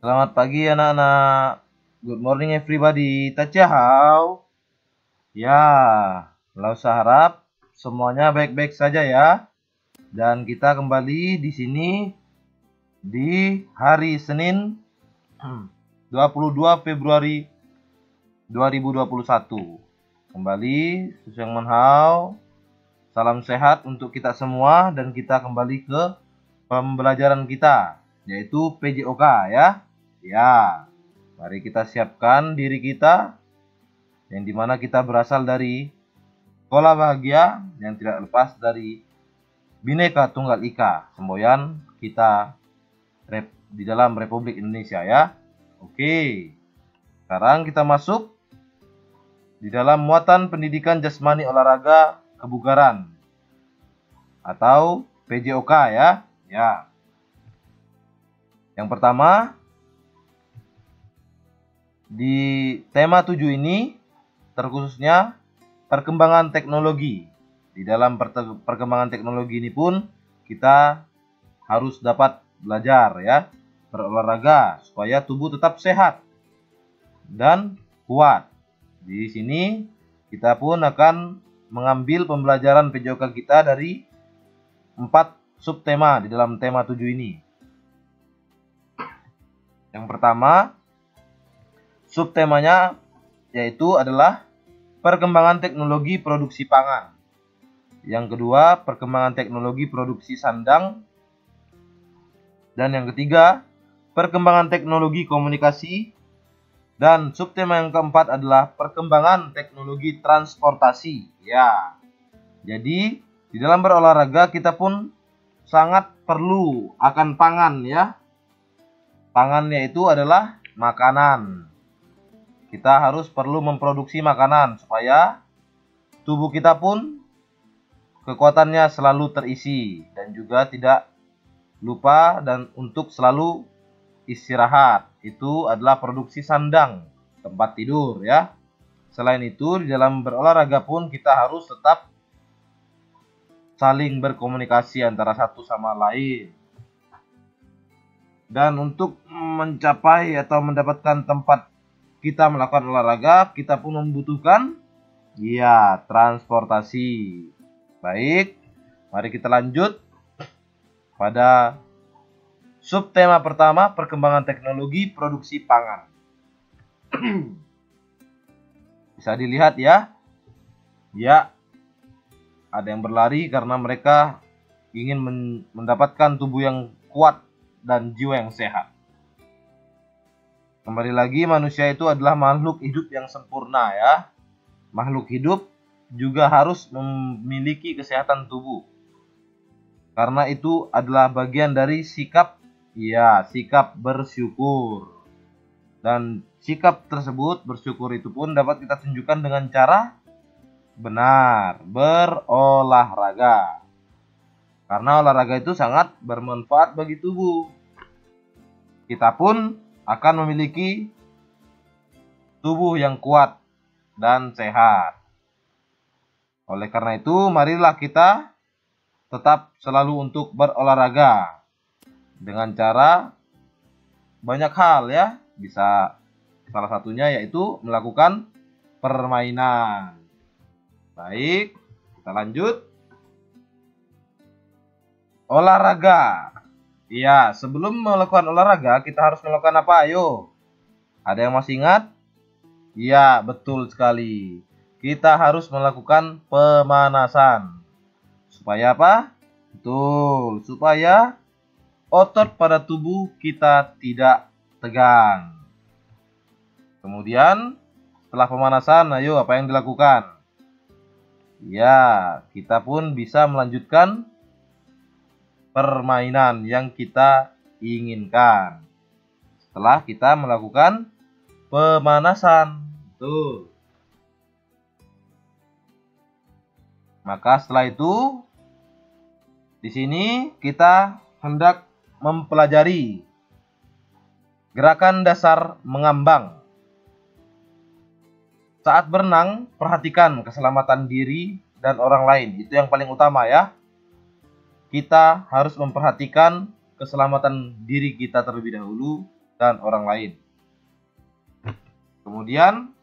Selamat pagi anak-anak. Good morning everybody. Tachahau. Ya, Lausa harap semuanya baik-baik saja ya. Dan kita kembali di sini di hari Senin 22 Februari 2021. Kembali Suseng Menhau. Salam sehat untuk kita semua dan kita kembali ke pembelajaran kita yaitu PJOK ya. Ya, mari kita siapkan diri kita yang dimana kita berasal dari sekolah bahagia yang tidak lepas dari Bhinneka Tunggal Ika, semboyan kita di dalam Republik Indonesia ya. Oke, sekarang kita masuk di dalam muatan pendidikan jasmani olahraga kebugaran atau PJOK ya. Ya. Yang pertama, di tema 7 ini terkhususnya perkembangan teknologi. Di dalam perkembangan teknologi ini pun kita harus dapat belajar ya, berolahraga supaya tubuh tetap sehat dan kuat. Di sini kita pun akan mengambil pembelajaran PJOK kita dari 4 subtema di dalam tema 7 ini. Yang pertama, subtemanya yaitu adalah perkembangan teknologi produksi pangan. Yang kedua, perkembangan teknologi produksi sandang. Dan yang ketiga, perkembangan teknologi komunikasi. Dan subtema yang keempat adalah perkembangan teknologi transportasi. Ya. Jadi, di dalam berolahraga kita pun sangat perlu akan pangan ya. Pangan yaitu adalah makanan. Kita harus perlu memproduksi makanan supaya tubuh kita pun kekuatannya selalu terisi dan juga tidak lupa dan untuk selalu istirahat. Itu adalah produksi sandang, tempat tidur ya. Selain itu di dalam berolahraga pun kita harus tetap saling berkomunikasi antara satu sama lain. Dan untuk mencapai atau mendapatkan tempat kita melakukan olahraga, kita pun membutuhkan ya transportasi. Baik, mari kita lanjut pada subtema pertama, perkembangan teknologi produksi pangan. Bisa dilihat ya. Ya, ada yang berlari karena mereka ingin mendapatkan tubuh yang kuat dan jiwa yang sehat. Kembali lagi, manusia itu adalah makhluk hidup yang sempurna ya. Makhluk hidup juga harus memiliki kesehatan tubuh. Karena itu adalah bagian dari sikap bersyukur. Dan sikap tersebut, bersyukur itu pun dapat kita tunjukkan dengan cara benar, berolahraga. Karena olahraga itu sangat bermanfaat bagi tubuh. Kita pun akan memiliki tubuh yang kuat dan sehat. Oleh karena itu, marilah kita tetap selalu untuk berolahraga dengan cara banyak hal ya. Bisa salah satunya yaitu melakukan permainan. Baik, kita lanjut. Olahraga. Iya, sebelum melakukan olahraga, kita harus melakukan apa? Ayo. Ada yang masih ingat? Iya, betul sekali. Kita harus melakukan pemanasan. Supaya apa? Betul, supaya otot pada tubuh kita tidak tegang. Kemudian, setelah pemanasan, ayo apa yang dilakukan? Ya, kita pun bisa melanjutkan permainan yang kita inginkan setelah kita melakukan pemanasan. Tuh. Maka setelah itu di sini kita hendak mempelajari gerakan dasar mengambang. Saat berenang, perhatikan keselamatan diri dan orang lain. Itu yang paling utama ya. Kita harus memperhatikan keselamatan diri kita terlebih dahulu dan orang lain. Kemudian,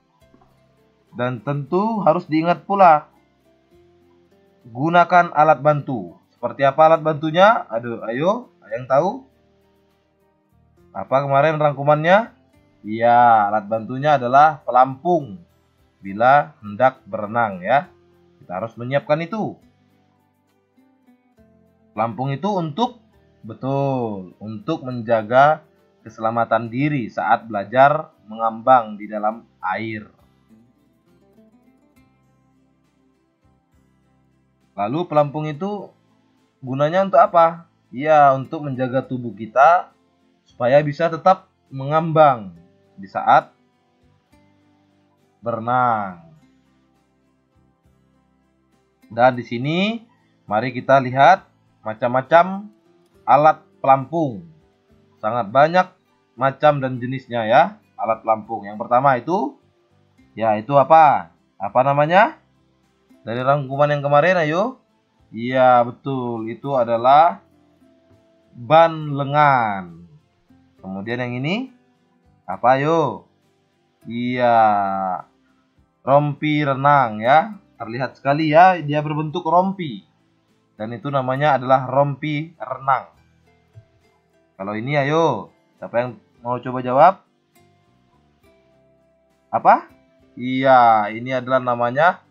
dan tentu harus diingat pula, gunakan alat bantu. Seperti apa alat bantunya? Ayo, ada yang tahu? Apa kemarin rangkumannya? Iya, alat bantunya adalah pelampung bila hendak berenang ya. Kita harus menyiapkan itu. Pelampung itu untuk menjaga keselamatan diri saat belajar mengambang di dalam air. Lalu pelampung itu gunanya untuk apa? Ya, untuk menjaga tubuh kita supaya bisa tetap mengambang di saat berenang. Dan di sini mari kita lihat macam-macam alat pelampung. Sangat banyak macam dan jenisnya ya, alat pelampung. Yang pertama itu, itu apa? Apa namanya? Dari rangkuman yang kemarin, ayo. Iya, betul. Itu adalah ban lengan. Kemudian yang ini, apa ayo? Iya, rompi renang ya. Terlihat sekali ya, dia berbentuk rompi. Dan itu namanya adalah rompi renang. Kalau ini ayo, siapa yang mau coba jawab? Apa? Iya, ini adalah namanya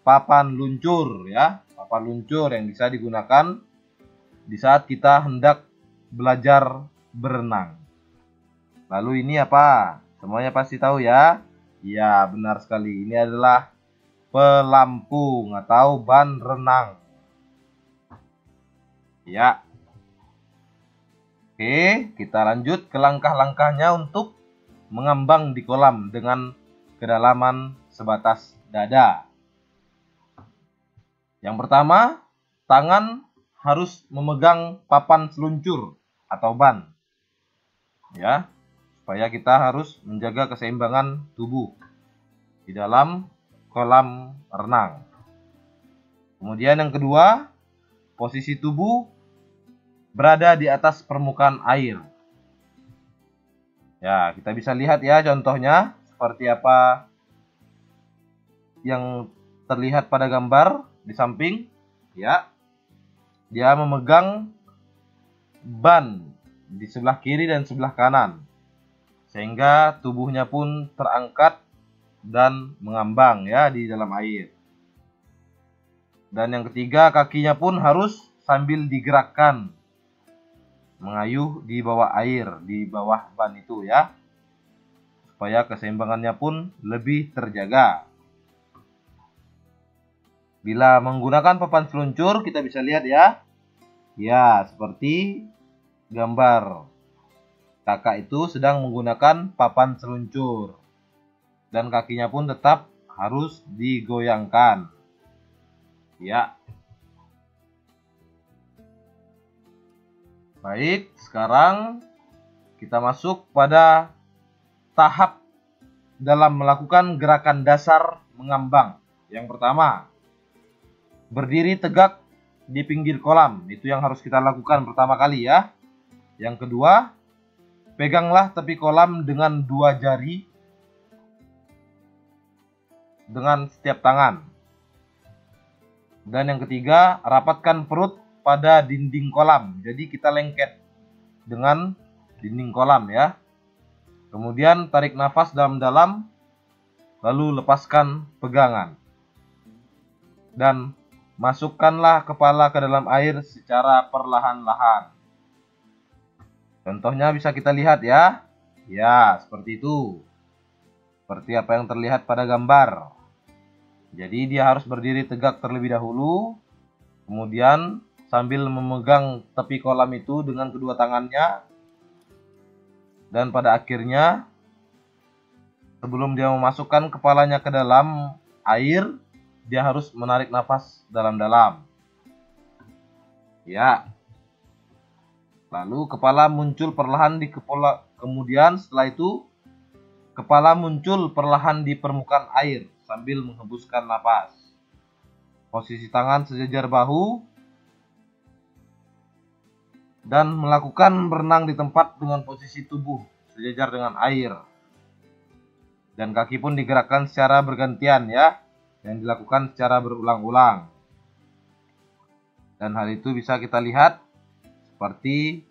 papan luncur ya. Papan luncur yang bisa digunakan di saat kita hendak belajar berenang. Lalu ini apa? Semuanya pasti tahu ya? Iya, benar sekali. Ini adalah pelampung atau ban renang. Ya. Oke, kita lanjut ke langkah-langkahnya untuk mengambang di kolam dengan kedalaman sebatas dada. Yang pertama, tangan harus memegang papan seluncur atau ban. Ya, supaya kita harus menjaga keseimbangan tubuh di dalam kolam renang. Kemudian yang kedua, posisi tubuh berada di atas permukaan air. Ya, kita bisa lihat ya contohnya seperti apa yang terlihat pada gambar di samping. Ya, dia memegang ban di sebelah kiri dan sebelah kanan, sehingga tubuhnya pun terangkat dan mengambang ya di dalam air. Dan yang ketiga, kakinya pun harus sambil digerakkan mengayuh di bawah air, di bawah ban itu ya, supaya keseimbangannya pun lebih terjaga. Bila menggunakan papan seluncur, kita bisa lihat ya. Ya, seperti gambar. Kakak itu sedang menggunakan papan seluncur. Dan kakinya pun tetap harus digoyangkan. Ya. Baik, sekarang kita masuk pada tahap dalam melakukan gerakan dasar mengambang. Yang pertama, berdiri tegak di pinggir kolam. Itu yang harus kita lakukan pertama kali ya. Yang kedua, peganglah tepi kolam dengan 2 jari dengan setiap tangan. Dan yang ketiga, rapatkan perut pada dinding kolam. Jadi kita lengket dengan dinding kolam ya. Kemudian tarik nafas dalam-dalam, lalu lepaskan pegangan. Dan masukkanlah kepala ke dalam air secara perlahan-lahan. Contohnya bisa kita lihat ya. Ya, seperti itu. Seperti apa yang terlihat pada gambar. Jadi dia harus berdiri tegak terlebih dahulu. Kemudian sambil memegang tepi kolam itu dengan kedua tangannya. Dan pada akhirnya, sebelum dia memasukkan kepalanya ke dalam air, dia harus menarik nafas dalam-dalam. Ya. Lalu kepala muncul perlahan di kepala. Kemudian setelah itu, kepala muncul perlahan di permukaan air sambil menghembuskan nafas. Posisi tangan sejajar bahu. Dan melakukan berenang di tempat dengan posisi tubuh sejajar dengan air. Dan kaki pun digerakkan secara bergantian ya, yang dilakukan secara berulang-ulang. Dan hal itu bisa kita lihat seperti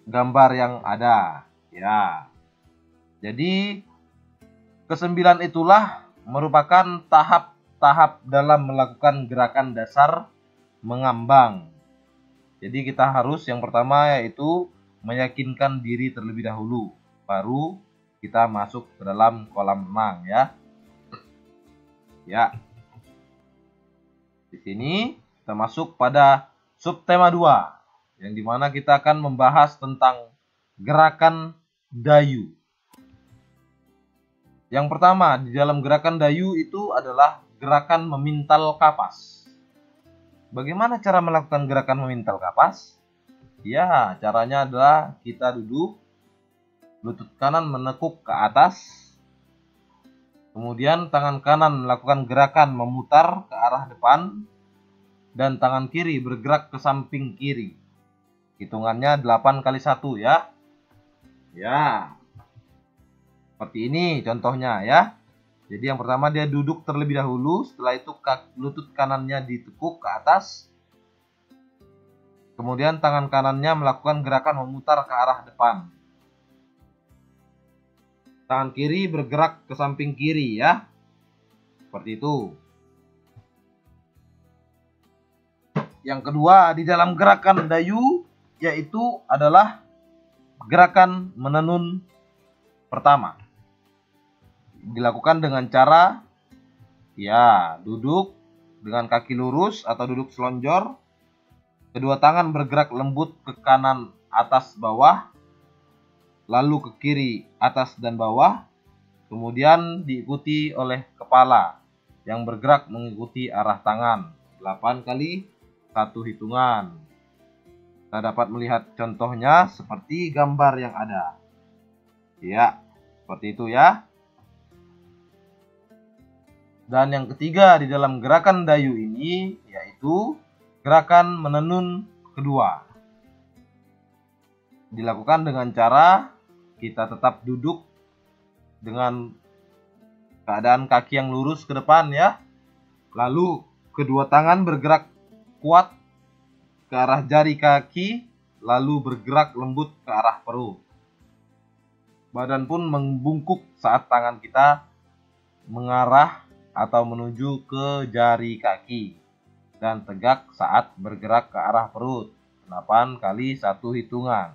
gambar yang ada ya. Jadi kesembilan itulah merupakan tahap-tahap dalam melakukan gerakan dasar mengambang. Jadi kita harus yang pertama yaitu meyakinkan diri terlebih dahulu, baru kita masuk ke dalam kolam renang ya. Ya. Di sini kita masuk pada subtema 2, yang dimana kita akan membahas tentang gerakan dayu. Yang pertama di dalam gerakan dayu itu adalah gerakan memintal kapas. Bagaimana cara melakukan gerakan memintal kapas? Ya, caranya adalah kita duduk, lutut kanan menekuk ke atas, kemudian tangan kanan melakukan gerakan memutar ke arah depan, dan tangan kiri bergerak ke samping kiri. Hitungannya 8 kali 1 ya. Ya. Seperti ini contohnya ya. Jadi yang pertama dia duduk terlebih dahulu, setelah itu lutut kanannya ditekuk ke atas. Kemudian tangan kanannya melakukan gerakan memutar ke arah depan. Tangan kiri bergerak ke samping kiri ya. Seperti itu. Yang kedua di dalam gerakan dayu yaitu adalah gerakan menenun pertama. Dilakukan dengan cara ya duduk dengan kaki lurus atau duduk selonjor. Kedua tangan bergerak lembut ke kanan atas bawah, lalu ke kiri atas dan bawah, kemudian diikuti oleh kepala yang bergerak mengikuti arah tangan. 8 kali 1 hitungan. Kita dapat melihat contohnya seperti gambar yang ada. Ya, seperti itu ya. Dan yang ketiga di dalam gerakan dayu ini yaitu gerakan menenun kedua. Dilakukan dengan cara kita tetap duduk dengan keadaan kaki yang lurus ke depan ya. Lalu kedua tangan bergerak kuat ke arah jari kaki, lalu bergerak lembut ke arah perut. Badan pun membungkuk saat tangan kita mengarah atau menuju ke jari kaki, dan tegak saat bergerak ke arah perut. 8 kali 1 hitungan.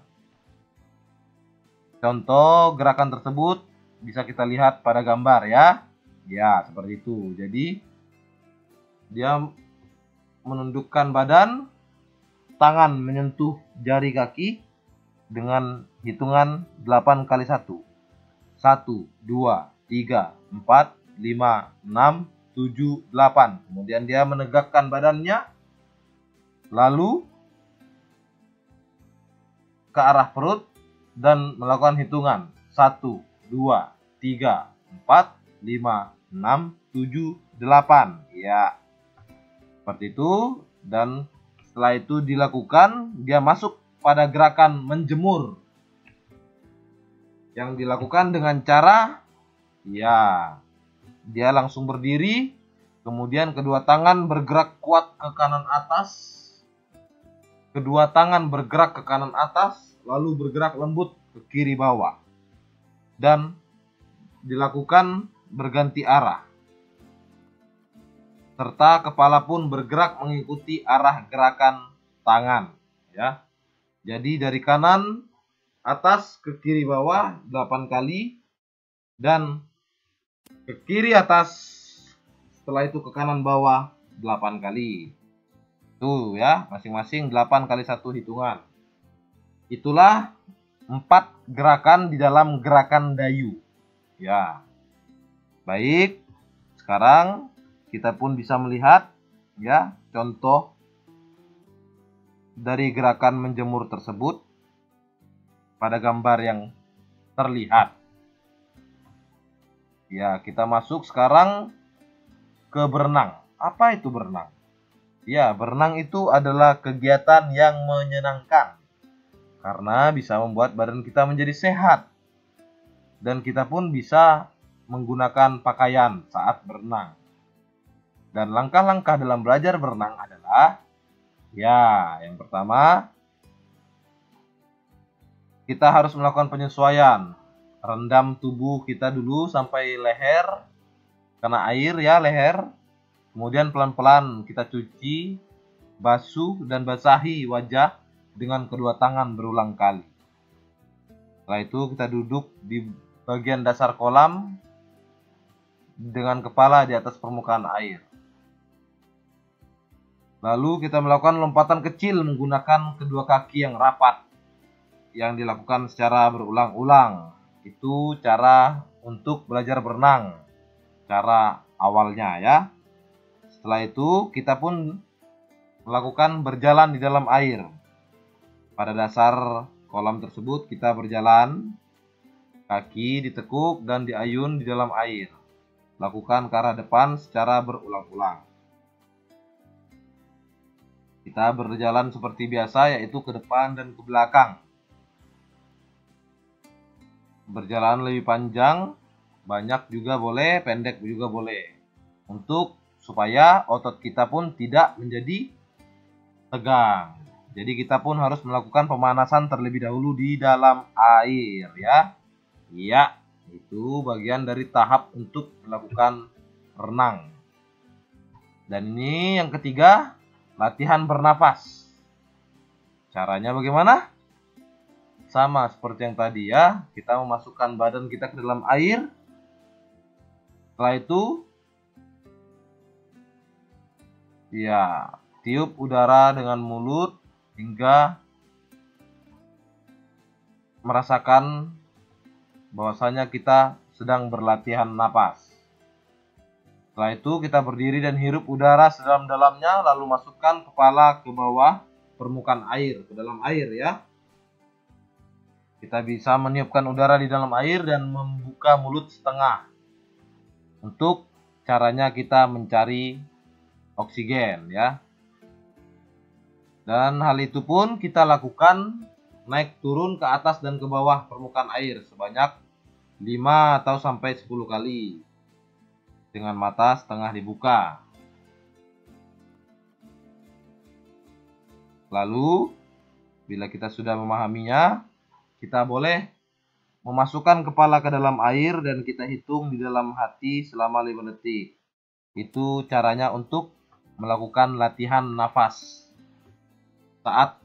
Contoh gerakan tersebut bisa kita lihat pada gambar ya. Ya, seperti itu. Jadi dia menundukkan badan, tangan menyentuh jari kaki dengan hitungan 8 kali 1. 1, 2, 3, 4, 5, 6, 7, 8. Kemudian dia menegakkan badannya, lalu ke arah perut dan melakukan hitungan 1, 2, 3, 4, 5, 6, 7, 8. Ya, seperti itu. Dan setelah itu dilakukan, dia masuk pada gerakan menjemur yang dilakukan dengan cara ya dia langsung berdiri, kemudian kedua tangan bergerak kuat ke kanan atas, kedua tangan bergerak ke kanan atas, lalu bergerak lembut ke kiri bawah, dan dilakukan berganti arah, serta kepala pun bergerak mengikuti arah gerakan tangan ya. Jadi dari kanan atas ke kiri bawah 8 kali, dan ke kiri atas, setelah itu ke kanan bawah 8 kali. Tuh ya, masing-masing 8 kali 1 hitungan. Itulah 4 gerakan di dalam gerakan dayu. Ya. Baik, sekarang kita pun bisa melihat ya contoh dari gerakan menjemur tersebut pada gambar yang terlihat. Ya, kita masuk sekarang ke berenang. Apa itu berenang? Ya, berenang itu adalah kegiatan yang menyenangkan karena bisa membuat badan kita menjadi sehat. Dan kita pun bisa menggunakan pakaian saat berenang. Dan langkah-langkah dalam belajar berenang adalah, ya, yang pertama, kita harus melakukan penyesuaian. Rendam tubuh kita dulu sampai leher, kena air ya leher. Kemudian pelan-pelan kita cuci, basuh, dan basahi wajah dengan kedua tangan berulang kali. Setelah itu kita duduk di bagian dasar kolam dengan kepala di atas permukaan air. Lalu kita melakukan lompatan kecil menggunakan kedua kaki yang rapat, yang dilakukan secara berulang-ulang. Itu cara untuk belajar berenang, cara awalnya ya. Setelah itu kita pun melakukan berjalan di dalam air. Pada dasar kolam tersebut kita berjalan, kaki ditekuk dan diayun di dalam air. Lakukan ke arah depan secara berulang-ulang. Kita berjalan seperti biasa, yaitu ke depan dan ke belakang. Berjalan lebih panjang, banyak juga boleh, pendek juga boleh. Untuk supaya otot kita pun tidak menjadi tegang. Jadi kita pun harus melakukan pemanasan terlebih dahulu di dalam air ya. Iya, itu bagian dari tahap untuk melakukan renang. Dan ini yang ketiga, latihan bernafas. Caranya bagaimana? Sama seperti yang tadi ya. Kita memasukkan badan kita ke dalam air. Setelah itu, ya, tiup udara dengan mulut hingga merasakan bahwasanya kita sedang berlatihan napas. Setelah itu kita berdiri dan hirup udara sedalam-dalamnya, lalu masukkan kepala ke bawah permukaan air, ke dalam air ya. Kita bisa meniupkan udara di dalam air dan membuka mulut setengah. Untuk caranya kita mencari oksigen ya. Dan hal itu pun kita lakukan naik turun ke atas dan ke bawah permukaan air sebanyak 5 atau sampai 10 kali. Dengan mata setengah dibuka. Lalu, bila kita sudah memahaminya, kita boleh memasukkan kepala ke dalam air dan kita hitung di dalam hati selama 5 detik. Itu caranya untuk melakukan latihan nafas saat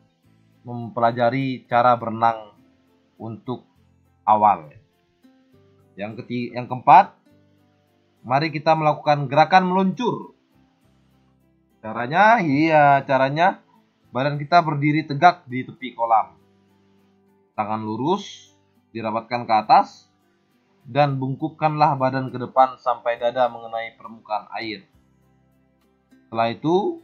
mempelajari cara berenang untuk awal. Yang keempat, mari kita melakukan gerakan meluncur. Caranya, badan kita berdiri tegak di tepi kolam. Tangan lurus, dirapatkan ke atas, dan bungkukkanlah badan ke depan sampai dada mengenai permukaan air. Setelah itu,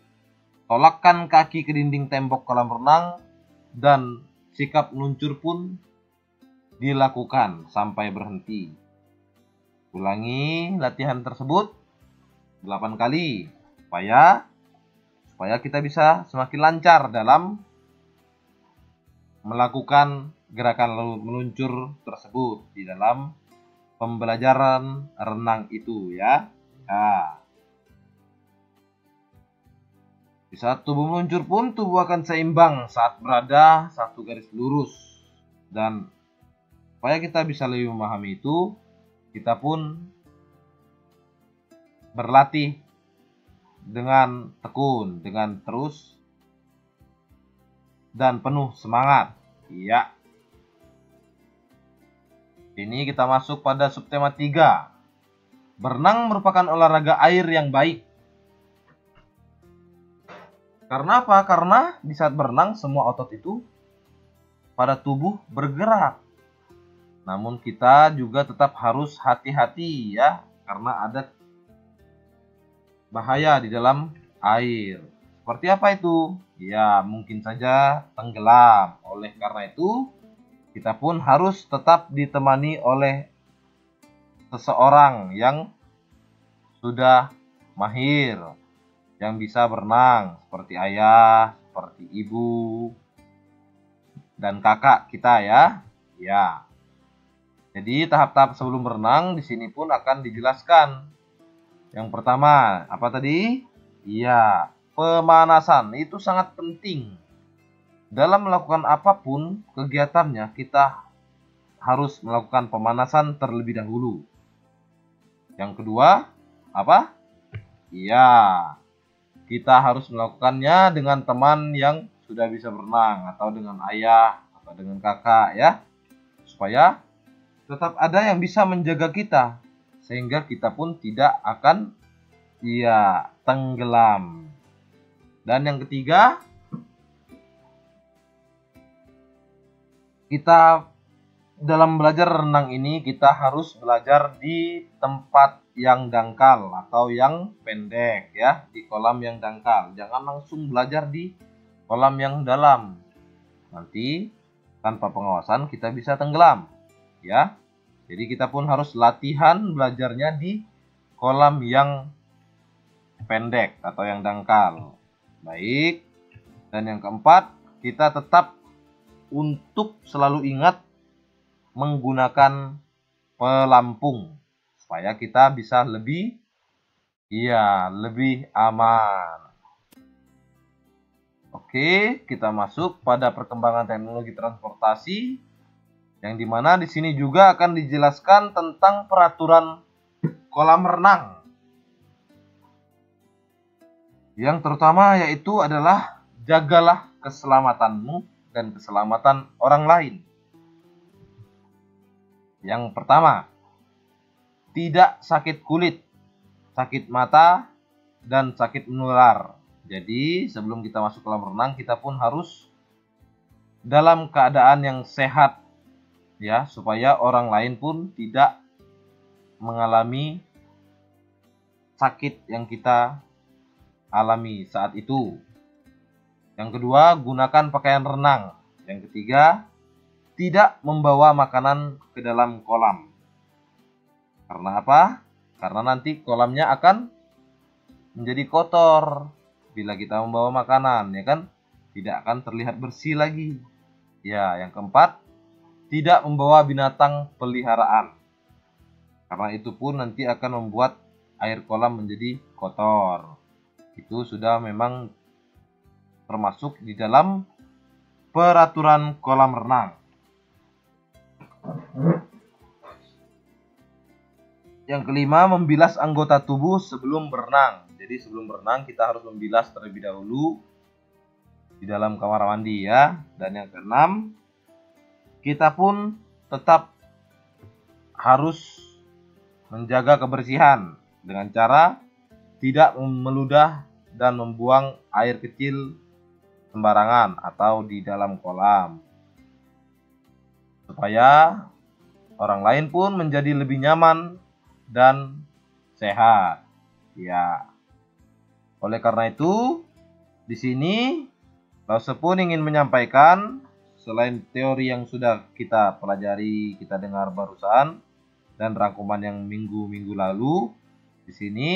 tolakkan kaki ke dinding tembok kolam renang, dan sikap meluncur pun dilakukan sampai berhenti. Ulangi latihan tersebut 8 kali supaya kita bisa semakin lancar dalam melakukan gerakan meluncur tersebut di dalam pembelajaran renang itu ya. Nah, di saat tubuh meluncur pun tubuh akan seimbang saat berada satu garis lurus. Dan supaya kita bisa lebih memahami itu, kita pun berlatih dengan tekun, dengan terus dan penuh semangat. Iya. Ini kita masuk pada subtema 3. Berenang merupakan olahraga air yang baik. Karena apa? Karena di saat berenang semua otot itu pada tubuh bergerak. Namun kita juga tetap harus hati-hati ya, karena ada bahaya di dalam air. Seperti apa itu? Ya, mungkin saja tenggelam. Oleh karena itu, kita pun harus tetap ditemani oleh seseorang yang sudah mahir, yang bisa berenang, seperti ayah, seperti ibu, dan kakak kita ya. Ya. Jadi tahap-tahap sebelum berenang di sini pun akan dijelaskan. Yang pertama, apa tadi? Iya, pemanasan itu sangat penting. Dalam melakukan apapun kegiatannya, kita harus melakukan pemanasan terlebih dahulu. Yang kedua, apa? Iya, kita harus melakukannya dengan teman yang sudah bisa berenang, atau dengan ayah, atau dengan kakak ya. Supaya tetap ada yang bisa menjaga kita, sehingga kita pun tidak akan tenggelam. Dan yang ketiga, kita dalam belajar renang ini kita harus belajar di tempat yang dangkal atau yang pendek ya, di kolam yang dangkal. Jangan langsung belajar di kolam yang dalam. Nanti tanpa pengawasan kita bisa tenggelam ya. Jadi kita pun harus latihan belajarnya di kolam yang pendek atau yang dangkal. Baik. Dan yang keempat, kita tetap untuk selalu ingat menggunakan pelampung supaya kita bisa lebih aman. Oke, kita masuk pada perkembangan teknologi transportasi yang dimana di sini juga akan dijelaskan tentang peraturan kolam renang. Yang terutama yaitu adalah jagalah keselamatanmu dan keselamatan orang lain. Yang pertama, tidak sakit kulit, sakit mata, dan sakit menular. Jadi sebelum kita masuk kolam renang, kita pun harus dalam keadaan yang sehat ya, supaya orang lain pun tidak mengalami sakit yang kita alami saat itu. Yang kedua, gunakan pakaian renang. Yang ketiga, tidak membawa makanan ke dalam kolam. Karena apa? Karena nanti kolamnya akan menjadi kotor bila kita membawa makanan, ya kan? Tidak akan terlihat bersih lagi. Ya, yang keempat, tidak membawa binatang peliharaan. Karena itu pun nanti akan membuat air kolam menjadi kotor. Itu sudah memang termasuk di dalam peraturan kolam renang. Yang kelima, membilas anggota tubuh sebelum berenang. Jadi sebelum berenang kita harus membilas terlebih dahulu di dalam kamar mandi ya. Dan yang keenam, kita pun tetap harus menjaga kebersihan dengan cara tidak meludah dan membuang air kecil sembarangan atau di dalam kolam. Supaya orang lain pun menjadi lebih nyaman dan sehat. Ya. Oleh karena itu, di sini Lause pun ingin menyampaikan selain teori yang sudah kita pelajari, kita dengar barusan dan rangkuman yang minggu-minggu lalu, di sini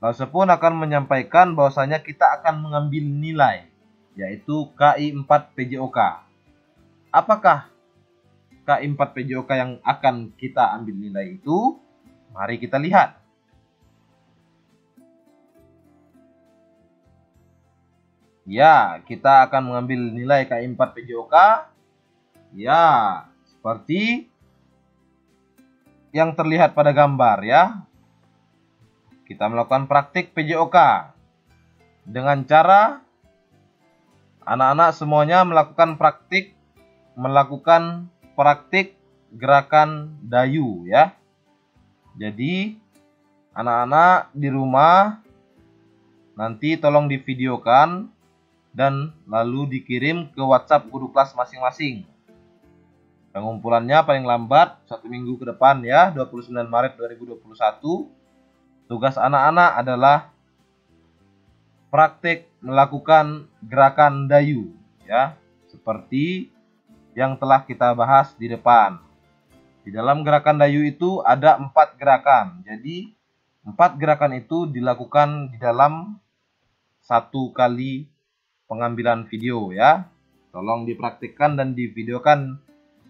Lause pun akan menyampaikan bahwasanya kita akan mengambil nilai, yaitu KI 4 PJOK. Apakah KI 4 PJOK yang akan kita ambil nilai itu? Mari kita lihat. Ya, kita akan mengambil nilai KI 4 PJOK. Ya, seperti yang terlihat pada gambar ya. Kita melakukan praktik PJOK dengan cara anak-anak semuanya melakukan praktik gerakan dayu ya. Jadi anak-anak di rumah nanti tolong divideokan dan lalu dikirim ke WhatsApp guru kelas masing-masing. Pengumpulannya paling lambat 1 minggu ke depan ya, 29 Maret 2021. Tugas anak-anak adalah praktik melakukan gerakan dayu ya, seperti yang telah kita bahas di depan. Di dalam gerakan dayu itu ada 4 gerakan. Jadi 4 gerakan itu dilakukan di dalam 1 kali pengambilan video ya. Tolong dipraktikkan dan divideokan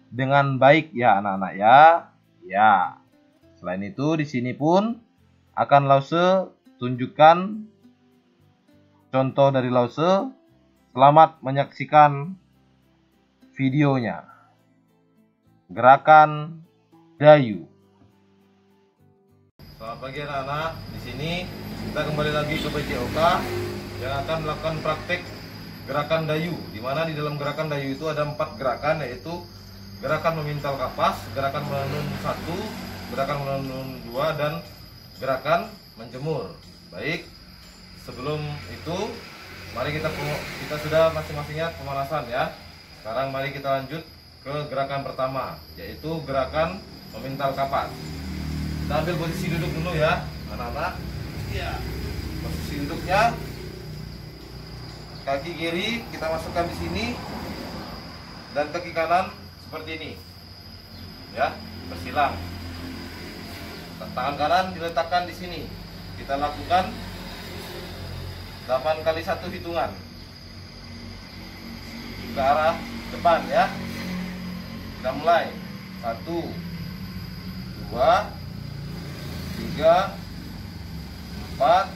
dengan baik ya anak-anak ya. Ya. Selain itu di sini pun akan Lause tunjukkan contoh dari Lause. Selamat menyaksikan videonya. Gerakan Dayu. Selamat pagi anak-anak. Di sini kita kembali lagi ke PJOK yang akan melakukan praktek gerakan Dayu. Di mana di dalam gerakan Dayu itu ada 4 gerakan, yaitu gerakan memintal kapas, gerakan menenun 1, gerakan menenun 2, dan gerakan menjemur. Baik, sebelum itu mari kita sudah masing-masingnya pemanasan ya. Sekarang mari kita lanjut ke gerakan pertama, yaitu gerakan memintal kapas. Kita ambil posisi duduk dulu ya anak-anak. Ya, posisi duduknya kaki kiri kita masukkan di sini dan kaki kanan seperti ini ya, bersilang. Tangan kanan diletakkan di sini. Kita lakukan 8 kali 1 hitungan ke arah depan ya. Kita mulai 1, 2, 3, 4,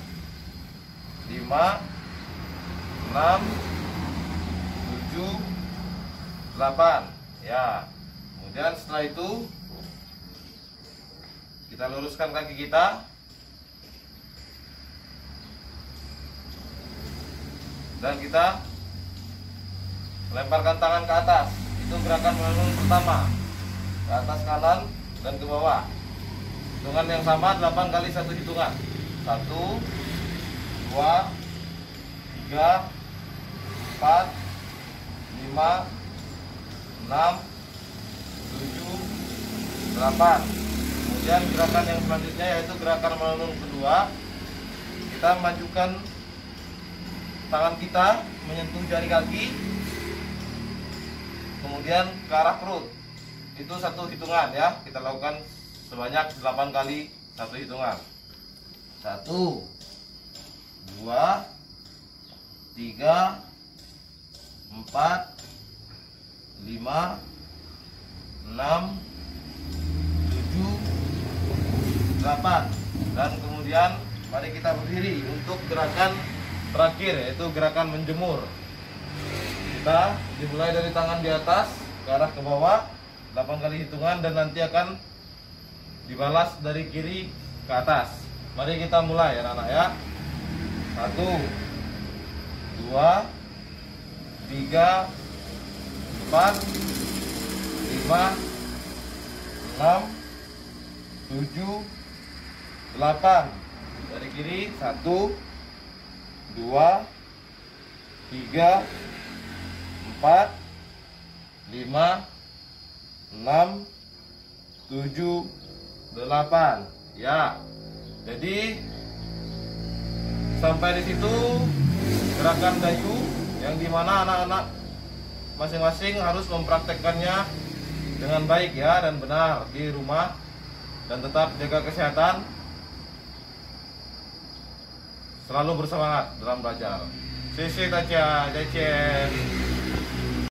5, 6, 7, 8 ya. Kemudian setelah itu kita luruskan kaki kita dan kita lemparkan tangan ke atas. Itu gerakan menenun pertama, ke atas kanan dan ke bawah. Hitungan yang sama 8 kali 1 hitungan. 1, 2, 3, 4, 5, 6, 7, 8. Kemudian gerakan yang selanjutnya yaitu gerakan menenun kedua. Kita majukan tangan kita menyentuh jari kaki, kemudian ke arah perut. Itu 1 hitungan ya. Kita lakukan sebanyak 8 kali 1 hitungan. 1, 2, 3, 4, 5, 6, 7, 8. Dan kemudian mari kita berdiri untuk gerakan terakhir, yaitu gerakan menjemur. Kita dimulai dari tangan di atas ke arah ke bawah 8 kali hitungan dan nanti akan dibalas dari kiri ke atas. Mari kita mulai anak-anak ya. 1, 2, 3, 4, 5, 6, 7, 8. Dari kiri 1, 2, 3, 4, 5, 6, 7, 8 ya. Jadi sampai di situ gerakan Dayu, yang dimana anak-anak masing-masing harus mempraktekkannya dengan baik ya dan benar di rumah, dan tetap jaga kesehatan, selalu bersemangat dalam belajar. Sisi taca, cece.